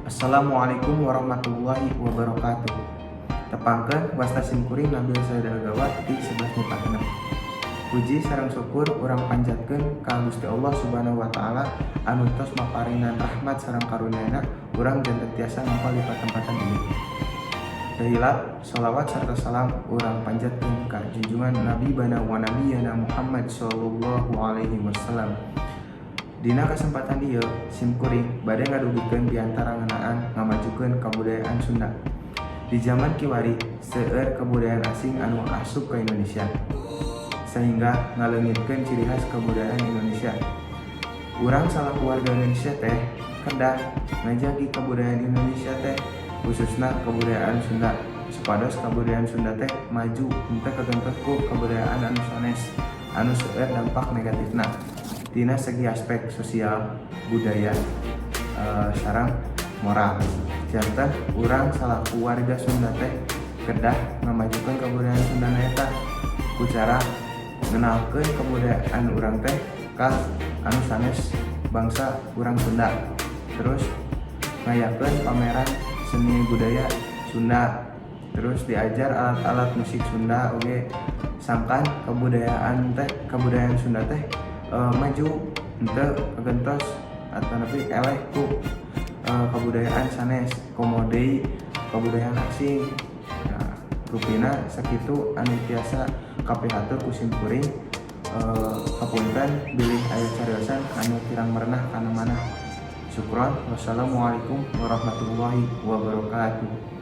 Assalamualaikum warahmatullahi wabarakatuh. Tepangkeun wasta simkuring Nabi Sadar Gawat di 11 mutakna. Puji sareng syukur urang panjatkeun ka Gusti Allah Subhanahu wa taala anu tos maparingan rahmat sareng karunia-Na urang janten tiasa ngampal di patempatan ieu. Dahilap shalawat sarta salam urang panjatkeun ka junjungan Nabi bana wa nabiyana Muhammad sallallahu alaihi wasallam. Dina kesempatan ieu simkuring bade ngadugikeun diantara ngeunaan ngamajukeun kabudayaan Sunda. Di zaman kiwari seueur kebudayaan asing anu asup ke Indonesia, sehingga ngaleungitkeun ciri khas kebudayaan Indonesia. Urang salaku warga Indonesia teh kedah ngajagi kebudayaan Indonesia teh khususna kebudayaan Sunda, supados kebudayaan Sunda teh maju henteu kagentos ku kebudayaan anu sanes anu seueur dampak negatifna dina segi aspek sosial, budaya, sareng moral. Janten urang salaku warga Sunda teh kedah ngamajukeun kebudayaan Sunda eta ku cara ngenalkeun kebudayaan urang teh ka anu sanes bangsa urang Sunda. Terus ngayakeun pameran seni budaya Sunda. Terus diajar alat-alat musik Sunda oge sangkan kebudayaan Sunda teh maju henteu kagentos ataupun eleh ku kebudayaan sanes komo deui kebudayaan asing. Nah, rupina sakitu anu tiasa kapihatur ku simkuring. Hapunten bilih aya cariosan anu kirang merenah kana manah. Syukron. Wassalamualaikum warahmatullahi wabarakatuh.